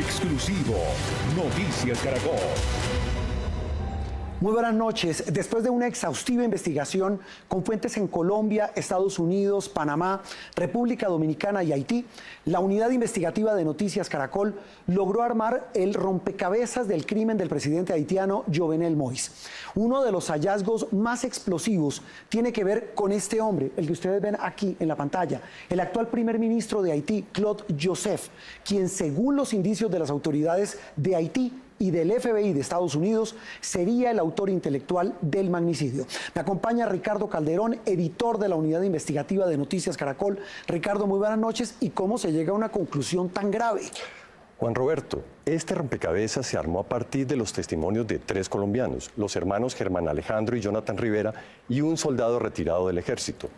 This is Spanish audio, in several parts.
Exclusivo Noticias Caracol. Muy buenas noches. Después de una exhaustiva investigación con fuentes en Colombia, Estados Unidos, Panamá, República Dominicana y Haití, la unidad investigativa de Noticias Caracol logró armar el rompecabezas del crimen del presidente haitiano Jovenel Moïse. Uno de los hallazgos más explosivos tiene que ver con este hombre, el que ustedes ven aquí en la pantalla, el actual primer ministro de Haití, Claude Joseph, quien según los indicios de las autoridades de Haití y del FBI de Estados Unidos, sería el autor intelectual del magnicidio. Me acompaña Ricardo Calderón, editor de la unidad investigativa de Noticias Caracol. Ricardo, muy buenas noches. ¿Y cómo se llega a una conclusión tan grave? Juan Roberto, este rompecabezas se armó a partir de los testimonios de 3 colombianos, los hermanos Germán Alejandro y Jonathan Rivera, y un soldado retirado del ejército.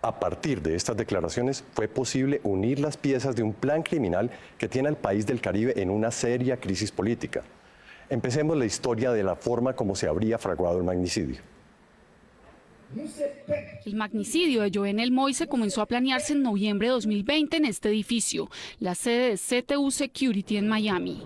A partir de estas declaraciones fue posible unir las piezas de un plan criminal que tiene al país del Caribe en una seria crisis política. Empecemos la historia de la forma como se habría fraguado el magnicidio. El magnicidio de Jovenel Moïse comenzó a planearse en noviembre de 2020 en este edificio, la sede de CTU Security en Miami.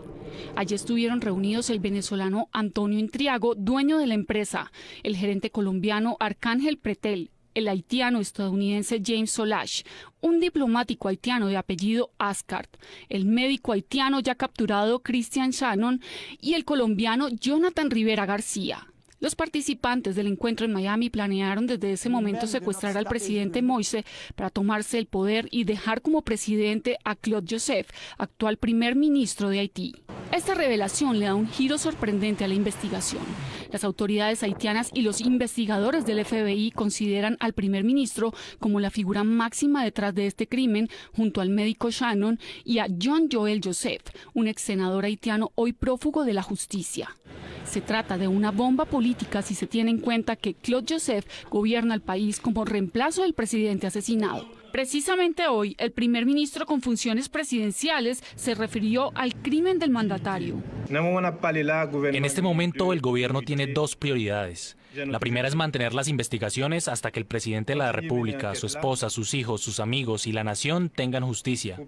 Allí estuvieron reunidos el venezolano Antonio Intriago, dueño de la empresa, el gerente colombiano Arcángel Pretel, el haitiano estadounidense James Solash, un diplomático haitiano de apellido Ascart, el médico haitiano ya capturado Christian Shannon y el colombiano Jonathan Rivera García. Los participantes del encuentro en Miami planearon desde ese momento secuestrar al presidente Moïse para tomarse el poder y dejar como presidente a Claude Joseph, actual primer ministro de Haití. Esta revelación le da un giro sorprendente a la investigación. Las autoridades haitianas y los investigadores del FBI consideran al primer ministro como la figura máxima detrás de este crimen, junto al médico Shannon y a John Joel Joseph, un ex senador haitiano hoy prófugo de la justicia. Se trata de una bomba política si se tiene en cuenta que Claude Joseph gobierna el país como reemplazo del presidente asesinado. Precisamente hoy, el primer ministro con funciones presidenciales se refirió al crimen del mandatario. En este momento, el gobierno tiene 2 prioridades. La primera es mantener las investigaciones hasta que el presidente de la República, su esposa, sus hijos, sus amigos y la nación tengan justicia.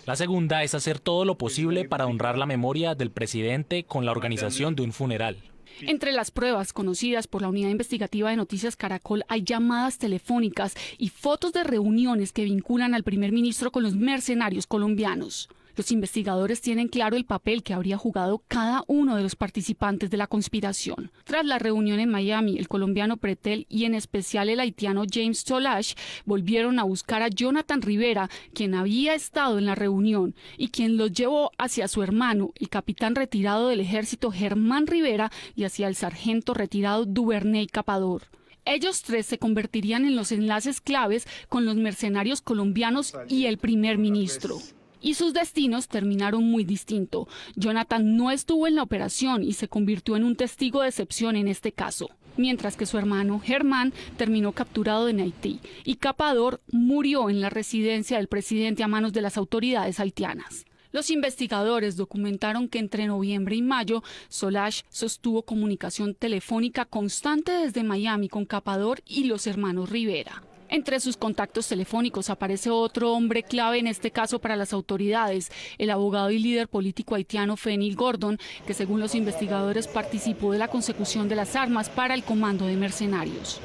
La segunda es hacer todo lo posible para honrar la memoria del presidente con la organización de un funeral. Entre las pruebas conocidas por la unidad investigativa de Noticias Caracol hay llamadas telefónicas y fotos de reuniones que vinculan al primer ministro con los mercenarios colombianos. Los investigadores tienen claro el papel que habría jugado cada uno de los participantes de la conspiración. Tras la reunión en Miami, el colombiano Pretel y en especial el haitiano James Solash volvieron a buscar a Jonathan Rivera, quien había estado en la reunión y quien los llevó hacia su hermano, el capitán retirado del ejército Germán Rivera, y hacia el sargento retirado Duvernay Capador. Ellos 3 se convertirían en los enlaces claves con los mercenarios colombianos y el primer ministro. Y sus destinos terminaron muy distinto. Jonathan no estuvo en la operación y se convirtió en un testigo de excepción en este caso, mientras que su hermano Germán terminó capturado en Haití y Capador murió en la residencia del presidente a manos de las autoridades haitianas. Los investigadores documentaron que entre noviembre y mayo, Solash sostuvo comunicación telefónica constante desde Miami con Capador y los hermanos Rivera. Entre sus contactos telefónicos aparece otro hombre clave en este caso para las autoridades, el abogado y líder político haitiano Phenil Gordon, que según los investigadores participó de la consecución de las armas para el comando de mercenarios.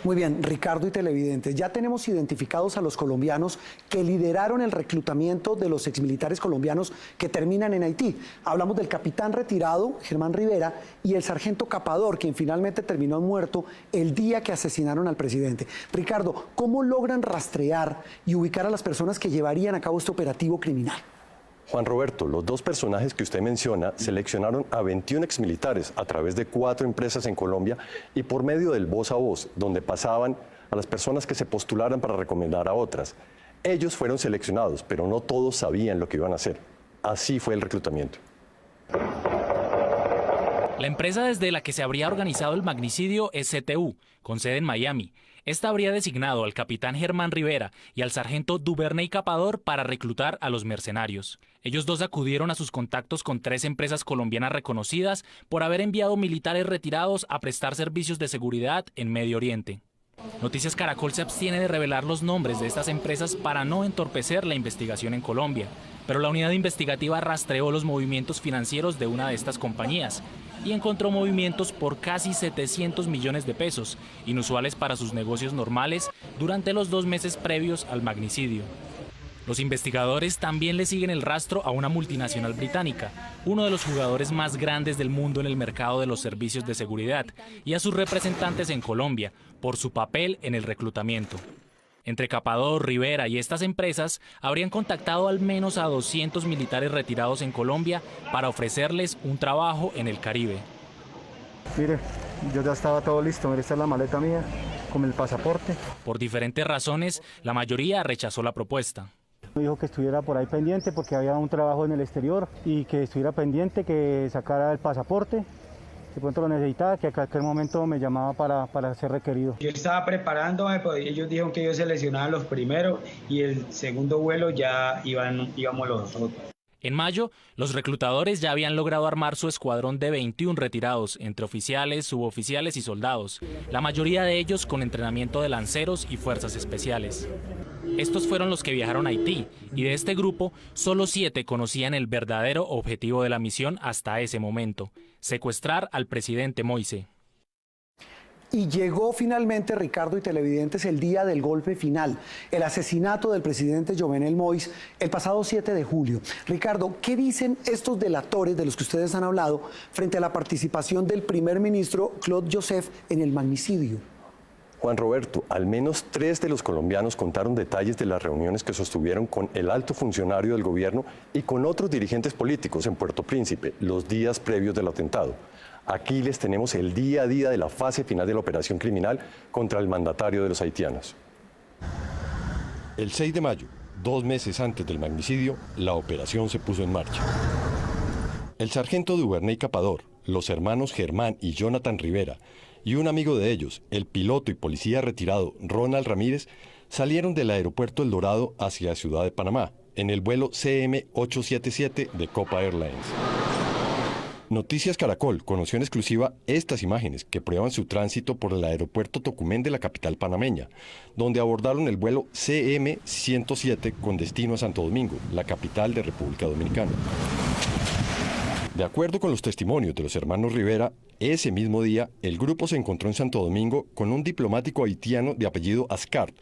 Muy bien, Ricardo y televidentes, ya tenemos identificados a los colombianos que lideraron el reclutamiento de los exmilitares colombianos que terminan en Haití. Hablamos del capitán retirado, Germán Rivera, y el sargento Capador, quien finalmente terminó muerto el día que asesinaron al presidente. Ricardo, ¿cómo logran rastrear y ubicar a las personas que llevarían a cabo este operativo criminal? Juan Roberto, los 2 personajes que usted menciona seleccionaron a 21 exmilitares a través de 4 empresas en Colombia y por medio del voz a voz, donde pasaban a las personas que se postularan para recomendar a otras. Ellos fueron seleccionados, pero no todos sabían lo que iban a hacer. Así fue el reclutamiento. La empresa desde la que se habría organizado el magnicidio es CTU, con sede en Miami. Esta habría designado al capitán Germán Rivera y al sargento Duvernay Capador para reclutar a los mercenarios. Ellos 2 acudieron a sus contactos con 3 empresas colombianas reconocidas por haber enviado militares retirados a prestar servicios de seguridad en Medio Oriente. Noticias Caracol se abstiene de revelar los nombres de estas empresas para no entorpecer la investigación en Colombia, pero la unidad investigativa rastreó los movimientos financieros de una de estas compañías y encontró movimientos por casi 700 millones de pesos, inusuales para sus negocios normales durante los 2 meses previos al magnicidio. Los investigadores también le siguen el rastro a una multinacional británica, uno de los jugadores más grandes del mundo en el mercado de los servicios de seguridad, y a sus representantes en Colombia, por su papel en el reclutamiento. Entre Capador, Rivera y estas empresas habrían contactado al menos a 200 militares retirados en Colombia para ofrecerles un trabajo en el Caribe. Mire, yo ya estaba todo listo, mire, esta es la maleta mía con el pasaporte. Por diferentes razones, la mayoría rechazó la propuesta. Me dijo que estuviera por ahí pendiente porque había un trabajo en el exterior y que estuviera pendiente, que sacara el pasaporte. De pronto lo necesitaba, que a cualquier momento me llamaba para ser requerido. Yo estaba preparándome, pues ellos dijeron que ellos seleccionaban los primeros y el segundo vuelo ya íbamos los otros. En mayo, los reclutadores ya habían logrado armar su escuadrón de 21 retirados, entre oficiales, suboficiales y soldados, la mayoría de ellos con entrenamiento de lanceros y fuerzas especiales. Estos fueron los que viajaron a Haití, y de este grupo, solo 7 conocían el verdadero objetivo de la misión hasta ese momento: secuestrar al presidente Moise. Y llegó finalmente, Ricardo y televidentes, el día del golpe final, el asesinato del presidente Jovenel Moïse el pasado 7 de julio. Ricardo, ¿qué dicen estos delatores de los que ustedes han hablado frente a la participación del primer ministro Claude Joseph en el magnicidio? Juan Roberto, al menos 3 de los colombianos contaron detalles de las reuniones que sostuvieron con el alto funcionario del gobierno y con otros dirigentes políticos en Puerto Príncipe los días previos del atentado. Aquí les tenemos el día a día de la fase final de la operación criminal contra el mandatario de los haitianos. El 6 de mayo, 2 meses antes del magnicidio, la operación se puso en marcha. El sargento Duvernay Capador, los hermanos Germán y Jonathan Rivera, y un amigo de ellos, el piloto y policía retirado Ronald Ramírez, salieron del aeropuerto El Dorado hacia Ciudad de Panamá, en el vuelo CM-877 de Copa Airlines. Noticias Caracol conoció en exclusiva estas imágenes que prueban su tránsito por el aeropuerto Tocumen de la capital panameña, donde abordaron el vuelo CM-107 con destino a Santo Domingo, la capital de República Dominicana. De acuerdo con los testimonios de los hermanos Rivera, ese mismo día el grupo se encontró en Santo Domingo con un diplomático haitiano de apellido Ascart,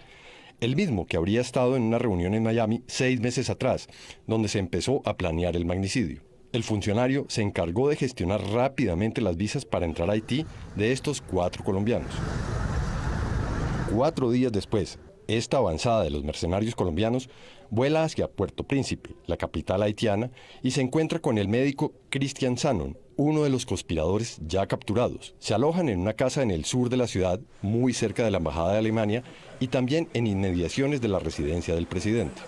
el mismo que habría estado en una reunión en Miami 6 meses atrás, donde se empezó a planear el magnicidio. El funcionario se encargó de gestionar rápidamente las visas para entrar a Haití de estos 4 colombianos. 4 días después, esta avanzada de los mercenarios colombianos vuela hacia Puerto Príncipe, la capital haitiana, y se encuentra con el médico Christian Sanon, uno de los conspiradores ya capturados. Se alojan en una casa en el sur de la ciudad, muy cerca de la embajada de Alemania, y también en inmediaciones de la residencia del presidente.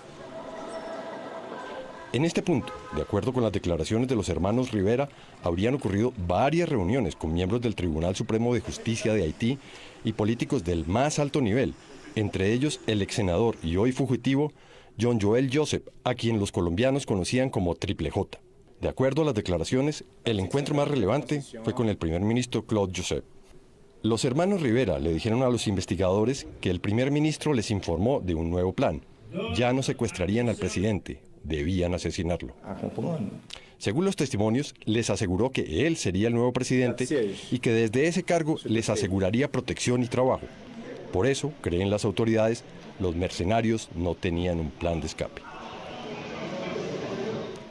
En este punto, de acuerdo con las declaraciones de los hermanos Rivera, habrían ocurrido varias reuniones con miembros del Tribunal Supremo de Justicia de Haití y políticos del más alto nivel, entre ellos el ex senador y hoy fugitivo John Joel Joseph, a quien los colombianos conocían como Triple J. De acuerdo a las declaraciones, el encuentro más relevante fue con el primer ministro Claude Joseph. Los hermanos Rivera le dijeron a los investigadores que el primer ministro les informó de un nuevo plan. Ya no secuestrarían al presidente, debían asesinarlo. Según los testimonios, les aseguró que él sería el nuevo presidente y que desde ese cargo les aseguraría protección y trabajo. Por eso, creen las autoridades, los mercenarios no tenían un plan de escape.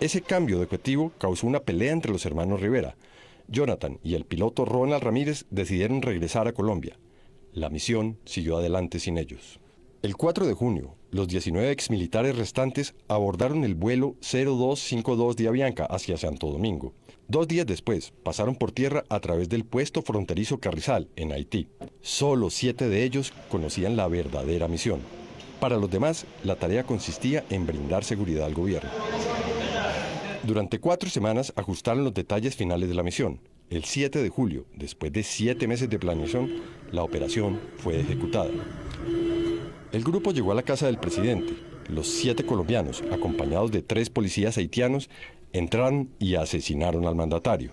Ese cambio de objetivo causó una pelea entre los hermanos Rivera. Jonathan y el piloto Ronald Ramírez decidieron regresar a Colombia. La misión siguió adelante sin ellos. El 4 de junio, los 19 exmilitares restantes abordaron el vuelo 0252 de Avianca hacia Santo Domingo. 2 días después, pasaron por tierra a través del puesto fronterizo Carrizal, en Haití. Solo 7 de ellos conocían la verdadera misión. Para los demás, la tarea consistía en brindar seguridad al gobierno. Durante 4 semanas ajustaron los detalles finales de la misión. El 7 de julio, después de 7 meses de planeación, la operación fue ejecutada. El grupo llegó a la casa del presidente. Los 7 colombianos, acompañados de 3 policías haitianos, entraron y asesinaron al mandatario.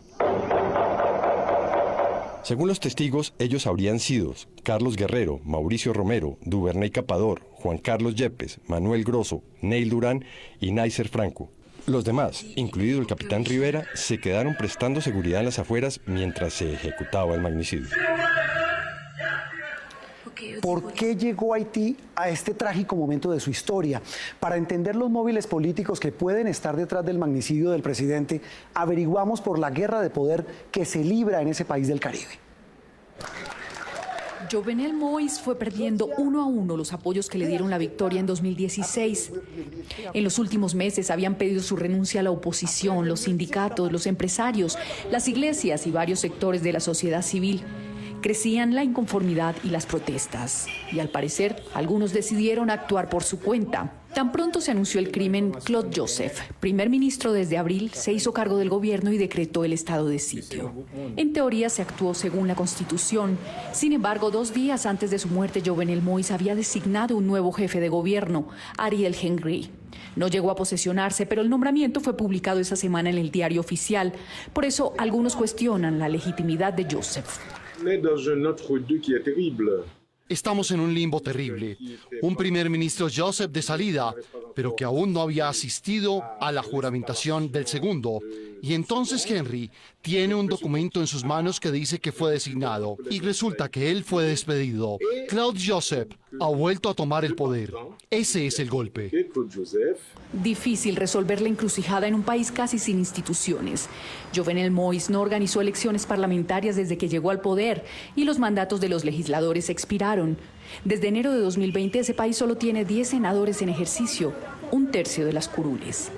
Según los testigos, ellos habrían sido Carlos Guerrero, Mauricio Romero, Duvernay Capador, Juan Carlos Yepes, Manuel Grosso, Neil Durán y Naiser Franco. Los demás, incluido el capitán Rivera, se quedaron prestando seguridad en las afueras mientras se ejecutaba el magnicidio. ¿Por qué llegó Haití a este trágico momento de su historia? Para entender los móviles políticos que pueden estar detrás del magnicidio del presidente, averiguamos por la guerra de poder que se libra en ese país del Caribe. Jovenel Moïse fue perdiendo uno a uno los apoyos que le dieron la victoria en 2016. En los últimos meses habían pedido su renuncia a la oposición, los sindicatos, los empresarios, las iglesias y varios sectores de la sociedad civil. Crecían la inconformidad y las protestas. Y al parecer, algunos decidieron actuar por su cuenta. Tan pronto se anunció el crimen, Claude Joseph, primer ministro desde abril, se hizo cargo del gobierno y decretó el estado de sitio. En teoría se actuó según la Constitución. Sin embargo, 2 días antes de su muerte, Jovenel Moïse había designado un nuevo jefe de gobierno, Ariel Henry. No llegó a posesionarse, pero el nombramiento fue publicado esa semana en el diario oficial. Por eso, algunos cuestionan la legitimidad de Joseph. Estamos en un limbo terrible. Un primer ministro Joseph de salida, pero que aún no había asistido a la juramentación del segundo. Y entonces Henry tiene un documento en sus manos que dice que fue designado. Y resulta que él fue despedido. Claude Joseph ha vuelto a tomar el poder. Ese es el golpe. Difícil resolver la encrucijada en un país casi sin instituciones. Jovenel Moïse no organizó elecciones parlamentarias desde que llegó al poder y los mandatos de los legisladores expiraron. Desde enero de 2020 ese país solo tiene 10 senadores en ejercicio, 1/3 de las curules.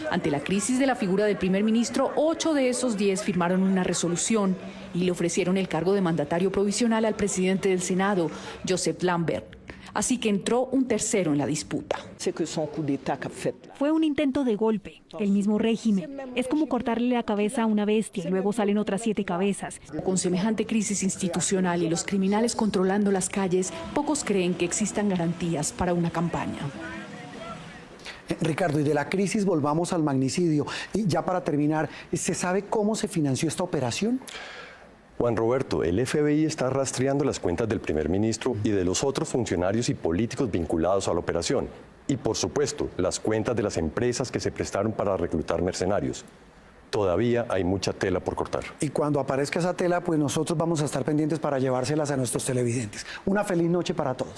Ante la crisis de la figura del primer ministro, 8 de esos 10 firmaron una resolución y le ofrecieron el cargo de mandatario provisional al presidente del Senado, Joseph Lambert. Así que entró un tercero en la disputa. Fue un intento de golpe, el mismo régimen. Es como cortarle la cabeza a una bestia y luego salen otras 7 cabezas. Con semejante crisis institucional y los criminales controlando las calles, pocos creen que existan garantías para una campaña. Ricardo, y de la crisis volvamos al magnicidio. Y ya para terminar, ¿se sabe cómo se financió esta operación? Juan Roberto, el FBI está rastreando las cuentas del primer ministro y de los otros funcionarios y políticos vinculados a la operación. Y, por supuesto, las cuentas de las empresas que se prestaron para reclutar mercenarios. Todavía hay mucha tela por cortar. Y cuando aparezca esa tela, pues nosotros vamos a estar pendientes para llevárselas a nuestros televidentes. Una feliz noche para todos.